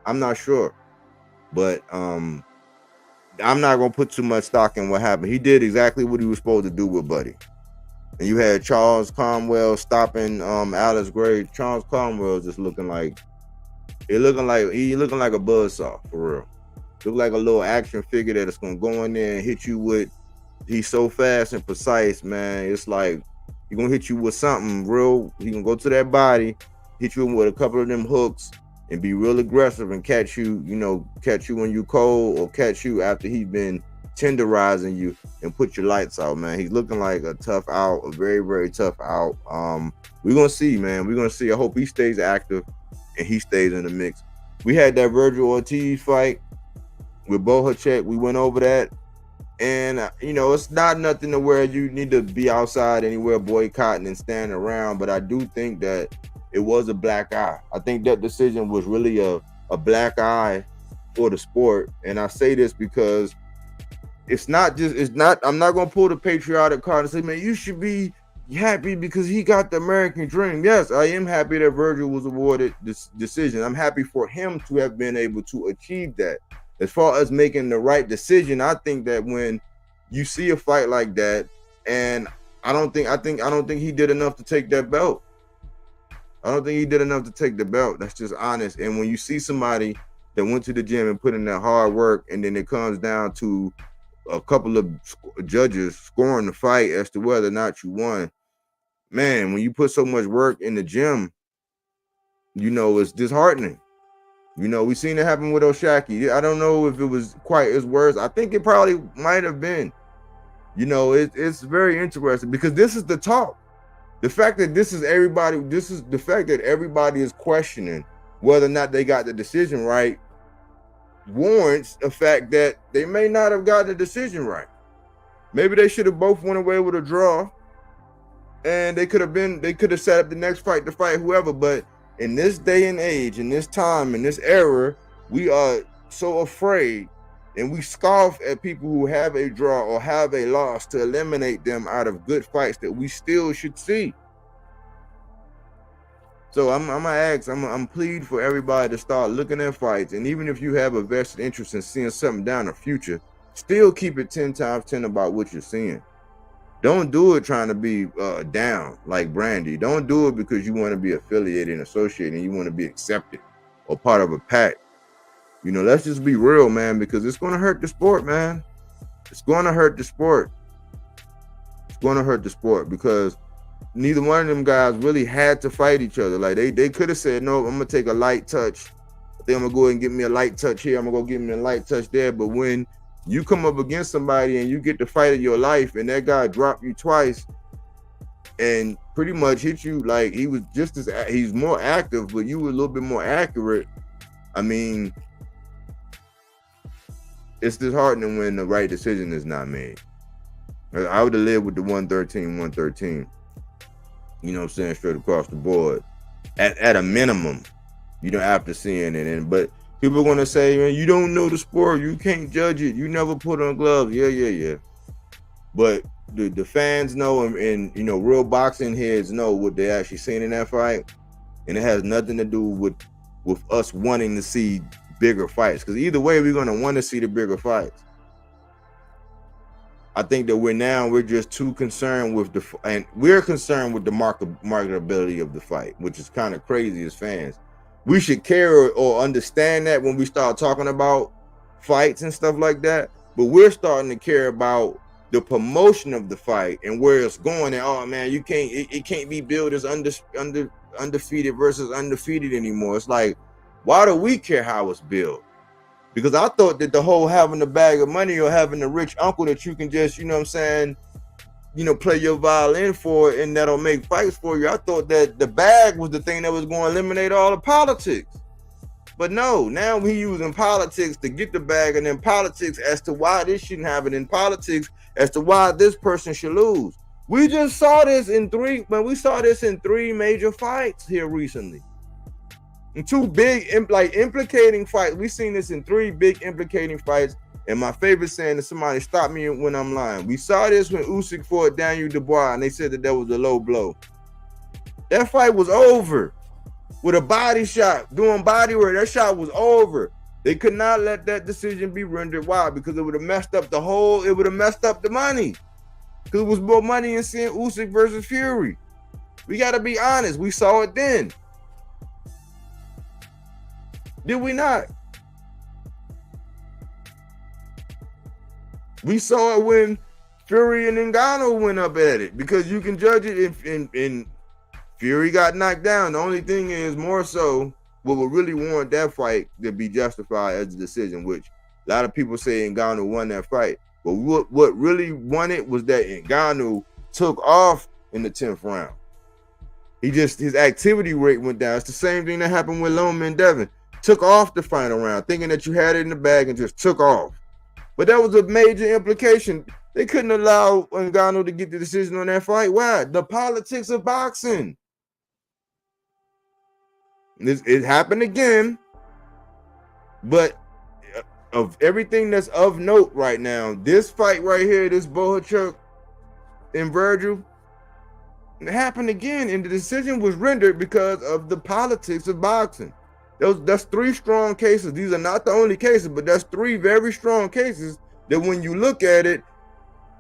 I'm not sure. But I'm not going to put too much stock in what happened. He did exactly what he was supposed to do with Buddy. And you had Charles Cromwell stopping Alex Gray. Charles Cromwell just looking like a buzzsaw for real. Look like a little action figure that is gonna go in there and hit you with. He's so fast and precise, man. It's like he's gonna hit you with something real. He can go to that body, hit you with a couple of them hooks, and be real aggressive and catch you. You know, catch you when you cold, or catch you after he's been tenderizing you and put your lights out, man. He's looking like a tough out, a very, very tough out. We're gonna see, man. We're gonna see. I hope he stays active and he stays in the mix. We had that Vergil Ortiz fight with Bohachuk. We went over that, and you know, it's not nothing to where you need to be outside anywhere boycotting and standing around, but I do think that it was a black eye. I think that decision was really a black eye for the sport. And I say this because I'm not going to pull the patriotic card and say, man, you should be happy because he got the American dream. Yes, I am happy that Vergil was awarded this decision. I'm happy for him to have been able to achieve that. As far as making the right decision, I think that when you see a fight like that, and I don't think he did enough to take that belt. I don't think he did enough to take the belt. That's just honest. And when you see somebody that went to the gym and put in that hard work, and then it comes down to a couple of judges scoring the fight as to whether or not you won, man, when you put so much work in the gym, you know, it's disheartening. You know, we seen it happen with O'Shaquie. I don't know if it was quite as worse. I think it probably might have been. You know, it's very interesting because this is the talk. The fact that the fact that everybody is questioning whether or not they got the decision right warrants the fact that they may not have got the decision right. Maybe they should have both went away with a draw, and they could have set up the next fight to fight whoever. But in this day and age, in this time, in this era, we are so afraid, and we scoff at people who have a draw or have a loss to eliminate them out of good fights that we still should see. So I'm plead for everybody to start looking at fights, and even if you have a vested interest in seeing something down the future, still keep it 10 times 10 about what you're seeing. Don't do it trying to be down like Brandy. Don't do it because you want to be affiliated and associated and you want to be accepted or part of a pack. You know, let's just be real, man, because it's going to hurt the sport, man. It's going to hurt the sport. It's going to hurt the sport because neither one of them guys really had to fight each other. Like they could have said, no, I'm going to take a light touch. I think I'm going to go ahead and give me a light touch here. I'm going to go give me a light touch there. But when you come up against somebody and you get the fight of your life and that guy dropped you twice and pretty much hit you like he was he's more active, but you were a little bit more accurate. I mean, it's disheartening when the right decision is not made. I would have lived with the 113. You know what I'm saying? Straight across the board. At a minimum, you know, after seeing it. But people are going to say, man, you don't know the sport. You can't judge it. You never put on gloves. Yeah. But the fans know, and you know, real boxing heads know what they actually seen in that fight. And it has nothing to do with with us wanting to see bigger fights. Because either way, we're going to want to see the bigger fights. I think that we're just too concerned with we're concerned with the marketability of the fight, which is kind of crazy as fans. We should care or understand that when we start talking about fights and stuff like that, but we're starting to care about the promotion of the fight and where it's going. And oh man, it can't be billed as undefeated versus undefeated anymore. It's like, why do we care how it's billed? Because I thought that the whole having a bag of money or having a rich uncle that you can just, play your violin for and that'll make fights for you. I thought that the bag was the thing that was going to eliminate all the politics. But no, now we using politics to get the bag, and then politics as to why this shouldn't happen, and politics as to why this person should lose. We just saw this in three major fights here recently. And two big implicating fights. We've seen this in three big implicating fights. And my favorite saying is, somebody stop me when I'm lying. We saw this when Usyk fought Daniel Dubois, and they said that was a low blow. That fight was over with a body shot, doing body work. That shot was over. They could not let that decision be rendered. Why? Because it would have messed up the money. Because it was more money in seeing Usyk versus Fury. We got to be honest. We saw it then. Did we not? We saw it when Fury and Ngannou went up at it, because you can judge it if Fury got knocked down. The only thing is more so what would really warrant that fight to be justified as a decision, which a lot of people say Ngannou won that fight. But what really won it was that Ngannou took off in the 10th round. His activity rate went down. It's the same thing that happened with Loma and Devin. Took off the final round, thinking that you had it in the bag, and just took off. But that was a major implication. They couldn't allow Ngannou to get the decision on that fight. Why? The politics of boxing. It happened again. But of everything that's of note right now, this fight right here, this Bohachuk and Vergil, it happened again, and the decision was rendered because of the politics of boxing. That's three strong cases. These are not the only cases, but that's three very strong cases that when you look at it,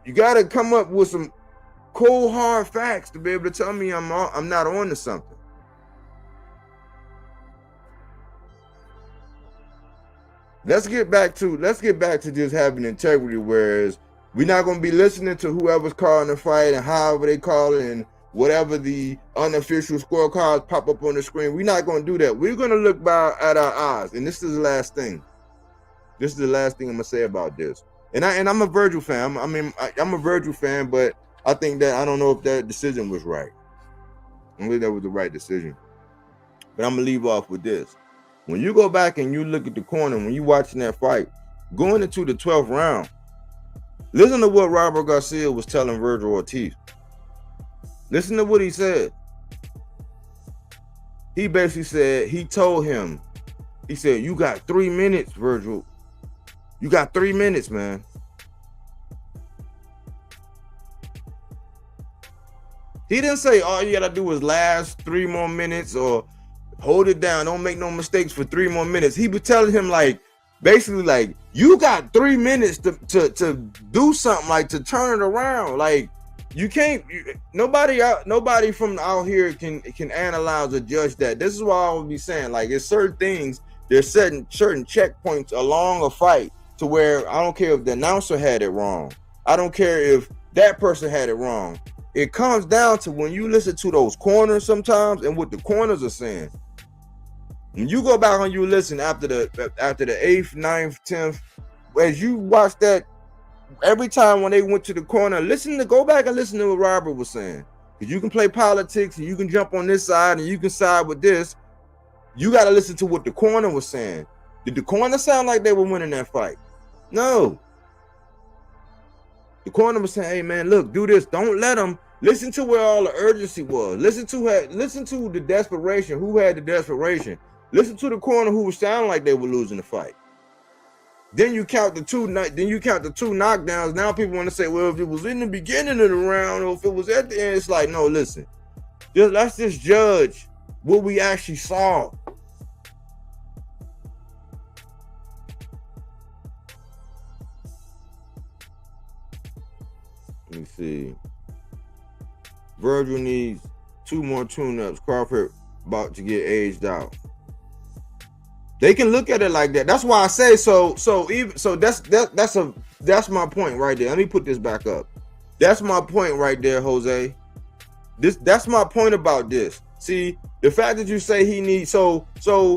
you got to come up with some cold, hard facts to be able to tell me I'm not on to something. Let's get back to just having integrity, whereas we're not going to be listening to whoever's calling the fight and however they call it and whatever the unofficial scorecards pop up on the screen. We're not going to do that. We're going to look at our eyes. And this is the last thing. This is the last thing I'm going to say about this. And I'm a Vergil fan. I'm a Vergil fan, but I think that I don't know if that decision was right. I don't think that was the right decision. But I'm going to leave off with this. When you go back and you look at the corner, when you're watching that fight, going into the 12th round, listen to what Robert Garcia was telling Vergil Ortiz. Listen to what he said. He basically said, he told him, he said, you got 3 minutes, Vergil. You got 3 minutes, man. He didn't say all you gotta do is last 3 more minutes or hold it down. Don't make no mistakes for 3 more minutes. He was telling him basically you got 3 minutes to do something, to turn it around. You can't. Nobody from out here can analyze or judge that. This is why I would be saying, it's certain things. There's certain checkpoints along a fight to where I don't care if the announcer had it wrong. I don't care if that person had it wrong. It comes down to when you listen to those corners sometimes and what the corners are saying. When you go back and you listen after the 8th, 9th, 10th, as you watch that. Every time when they went to the corner, go back and listen to what Robert was saying. Because you can play politics and you can jump on this side and you can side with this. You got to listen to what the corner was saying. Did the corner sound like they were winning that fight? No. The corner was saying, hey man, look, do this. Don't let them. Listen to where all the urgency was. Listen to the desperation. Who had the desperation? Listen to the corner who was sounding like they were losing the fight. Then you count the two knockdowns. Now people want to say, well, if it was in the beginning of the round or if it was at the end, it's like, no, listen. Let's just judge what we actually saw. Let me see. Vergil needs 2 more tune-ups. Crawford about to get aged out. They can look at it like that. That's why I say so. That's my point right there. Let me put this back up. That's my point right there, Jose. That's my point about this. See, the fact that you say he needs the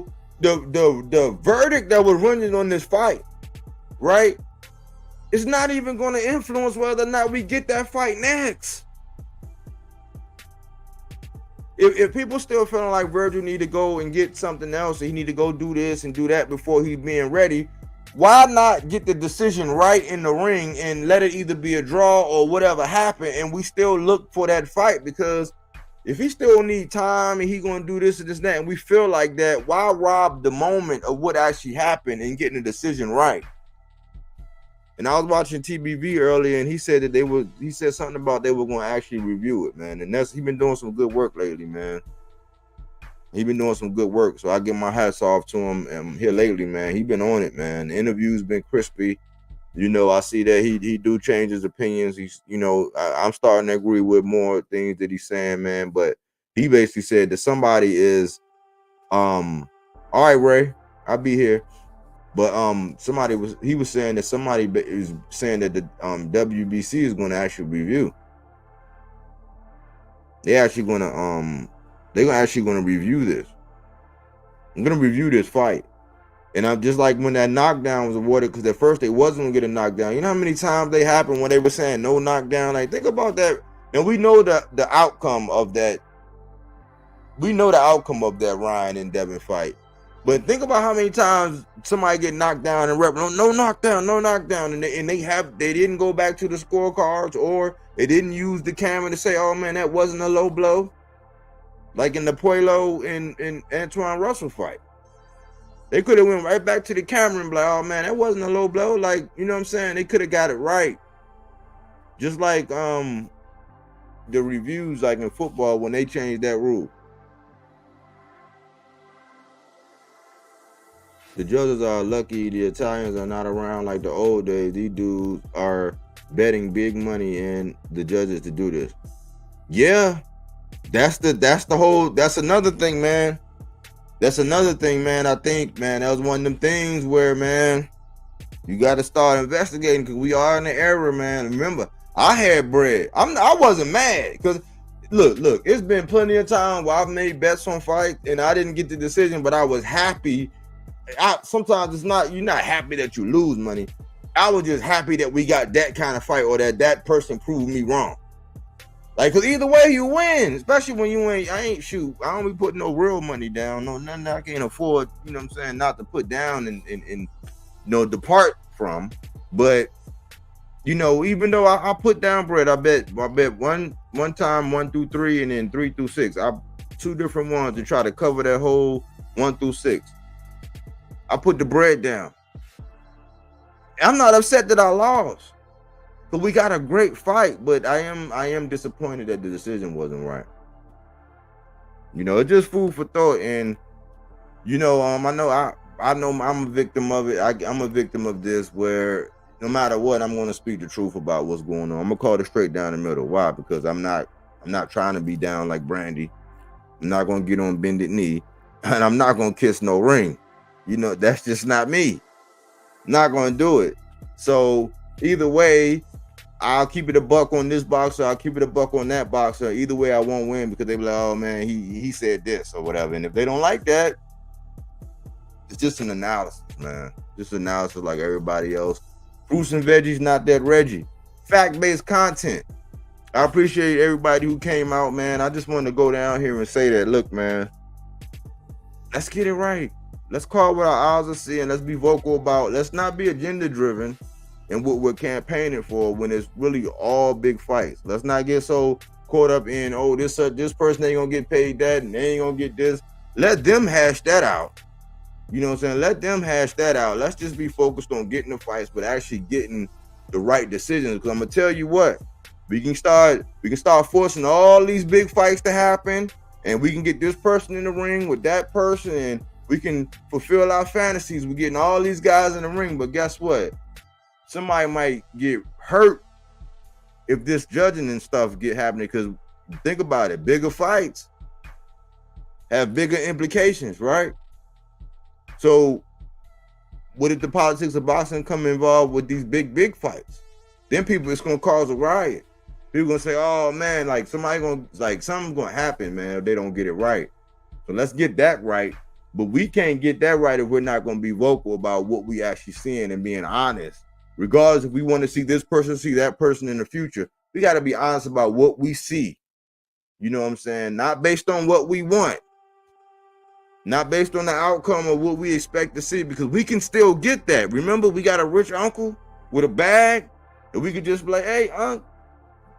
verdict that was running on this fight, right? It's not even going to influence whether or not we get that fight next. If people still feeling like Vergil need to go and get something else, he need to go do this and do that before he's being ready, why not get the decision right in the ring and let it either be a draw or whatever happened, and we still look for that fight? Because if he still need time and he gonna do this and this and that, and we feel like that, why rob the moment of what actually happened and getting the decision right? And I was watching TBV earlier, and he said that he said something about they were going to actually review it, man. And he been doing some good work lately, man. He been doing some good work. So I give my hats off to him here lately, man. He been on it, man. The interview's been crispy. You know, I see that he do change his opinions. He's, you know, I'm starting to agree with more things that he's saying, man. But he basically said that somebody is, all right, Ray, I'll be here. But he was saying that somebody is saying that the WBC is going to actually review. They're actually going to review this. I'm going to review this fight. And I'm just like when that knockdown was awarded, because at first they wasn't going to get a knockdown. You know how many times they happened when they were saying no knockdown? Like, think about that. And we know the outcome of that. We know the outcome of that Ryan and Devin fight. But think about how many times somebody get knocked down and rep, no knockdown, and they didn't go back to the scorecards, or they didn't use the camera to say, oh man, that wasn't a low blow. Like in the Puello and Antoine Russell fight. They could have went right back to the camera and be like, oh man, that wasn't a low blow. Like, you know what I'm saying? They could have got it right. Just like the reviews, like in football, when they changed that rule. The judges are lucky the Italians are not around like the old days. These dudes are betting big money in the judges to do this. Yeah, that's another thing, man. That's another thing, man. I think, man, that was one of them things where, man, you got to start investigating, because we are in the era, man. Remember, I had bread. I wasn't mad, because look, it's been plenty of time where I've made bets on fights and I didn't get the decision, but I was happy. Sometimes it's not, you're not happy that you lose money. I was just happy that we got that kind of fight, or that person proved me wrong. Like, cause either way you win, especially when you ain't, I don't be putting no real money down, no nothing I can't afford, you know what I'm saying, not to put down and you know, depart from. But you know, even though I put down bread, I bet one time 1 through 3 and then 3 through 6. I 2 different ones to try to cover that whole 1 through 6. I put the bread down. I'm not upset that I lost, but we got a great fight. But I am disappointed that the decision wasn't right. You know, it's just food for thought. And you know, I know I'm a victim of it. I'm a victim of this, where no matter what, I'm going to speak the truth about what's going on. I'm gonna call it straight down the middle. Why? Because I'm not trying to be down like Brandy. I'm not gonna get on bended knee, and I'm not gonna kiss no ring. You know, that's just not me. Not gonna do it. So either way, I'll keep it a buck on this boxer, I'll keep it a buck on that boxer. Either way, I won't win, because they be like, oh man, he said this or whatever. And if they don't like that, it's just an analysis, man. Just analysis like everybody else. Fruits and veggies, not that Reggie. Fact-based content. I appreciate everybody who came out, man. I just wanted to go down here and say that, look, man, let's get it right. Let's call what our eyes are seeing. Let's be vocal about. Let's not be agenda-driven in what we're campaigning for when it's really all big fights. Let's not get so caught up in, oh, this person ain't gonna get paid that, and they ain't gonna get this. Let them hash that out. You know what I'm saying? Let them hash that out. Let's just be focused on getting the fights, but actually getting the right decisions. Because I'm gonna tell you what, we can start forcing all these big fights to happen, and we can get this person in the ring with that person, and we can fulfill our fantasies. We're getting all these guys in the ring, but guess what? Somebody might get hurt if this judging and stuff get happening, because think about it, bigger fights have bigger implications, right? So what if the politics of boxing come involved with these big fights? Then people, it's gonna cause a riot. People gonna say, oh man, like something's gonna happen, man, if they don't get it right. So let's get that right. But we can't get that right if we're not gonna be vocal about what we actually seeing and being honest. Regardless if we want to see this person, see that person in the future, we gotta be honest about what we see. You know what I'm saying? Not based on what we want. Not based on the outcome of what we expect to see, because we can still get that. Remember, we got a rich uncle with a bag, and we could just be like, hey, I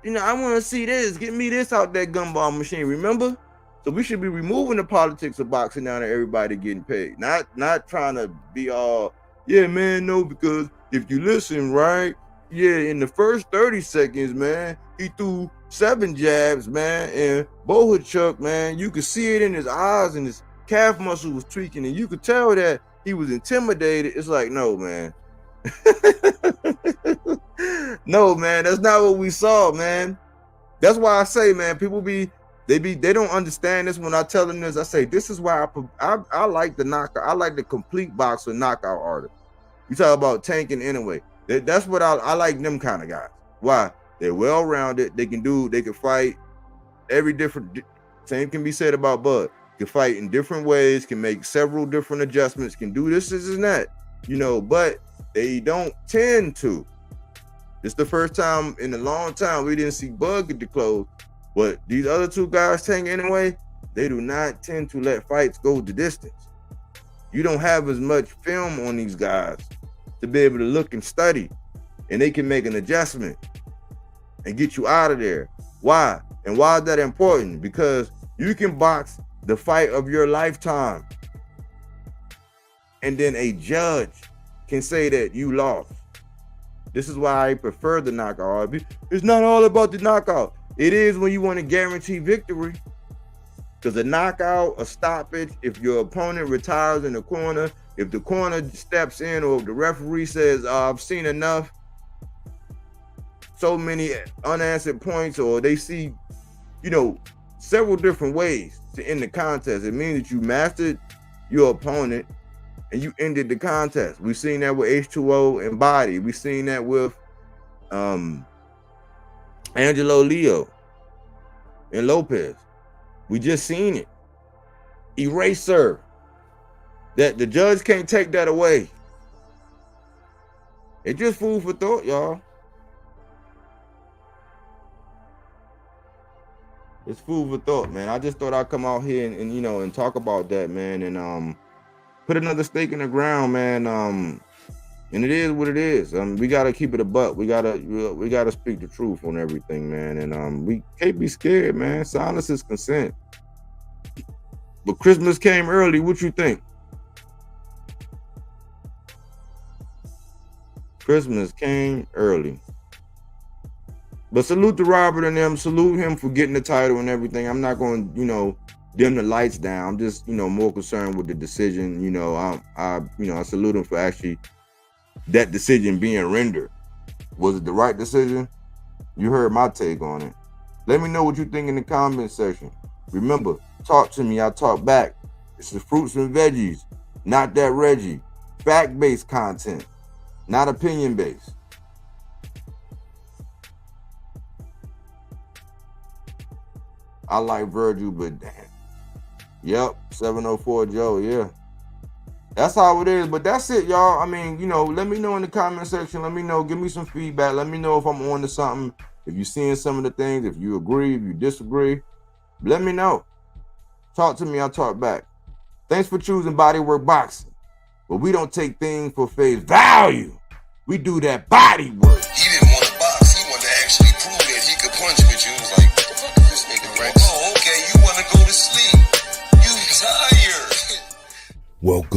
want to see this. Get me this out that gumball machine. Remember? So we should be removing the politics of boxing now that everybody getting paid. Not trying to be all, yeah, man, no, because if you listen, right, yeah, in the first 30 seconds, man, he threw 7 jabs, man, and Bohachuk, man, you could see it in his eyes, and his calf muscle was tweaking, and you could tell that he was intimidated. It's like, no, man. No, man, that's not what we saw, man. That's why I say, man, people they don't understand this when I tell them this. I say, this is why I like the knockout. I like the complete boxer knockout artist. You talk about Tank and anyway. That's what I like, them kind of guys. Why? They're well-rounded. They can fight every different. Same can be said about Bud. Can fight in different ways, can make several different adjustments, can do this and that, you know, but they don't tend to. It's the first time in a long time we didn't see Bud get the close, but these other 2 guys, Tank anyway, they do not tend to let fights go the distance. You don't have as much film on these guys to be able to look and study, and they can make an adjustment and get you out of there. Why? And why is that important? Because you can box the fight of your lifetime, and then a judge can say that you lost. This is why I prefer the knockout. It's not all about the knockout. It is when you want to guarantee victory. Because a knockout, a stoppage, if your opponent retires in the corner, if the corner steps in, or if the referee says, I've seen enough, so many unanswered points, or they see, you know, several different ways to end the contest. It means that you mastered your opponent and you ended the contest. We've seen that with H2O and Body. We've seen that with Angelo Leo and Lopez. We just seen it. Eraser. That the judge can't take that away. It's just food for thought, y'all. It's food for thought, man. I just thought I'd come out here and you know, and talk about that, man, and put another stake in the ground, man. And it is what it is. We gotta keep it a buck. We gotta speak the truth on everything, man. And we can't be scared, man. Silence is consent. But Christmas came early. What you think? Christmas came early. But salute to Robert and them. Salute him for getting the title and everything. I'm not going to, you know, dim the lights down. I'm just, you know, more concerned with the decision. You know, I salute him for actually that decision being rendered. Was it the right decision? You heard my take on it. Let me know what you think in the comment section. Remember, talk to me. I talk back. It's the fruits and veggies, not that Reggie. Fact-based content, not opinion-based. I like Vergil, but damn. Yep, 704 Joe, yeah. That's how it is, but that's it, y'all. I mean, you know, let me know in the comment section. Let me know. Give me some feedback. Let me know if I'm on to something. If you're seeing some of the things, if you agree, if you disagree, let me know. Talk to me, I'll talk back. Thanks for choosing Bodywork Boxing. But we don't take things for face value. We do that body work. He didn't want to box. He wanted to actually prove that he could punch with you. He was like, what the fuck is this nigga, right? Oh, okay, you want to go to sleep. You tired. Welcome.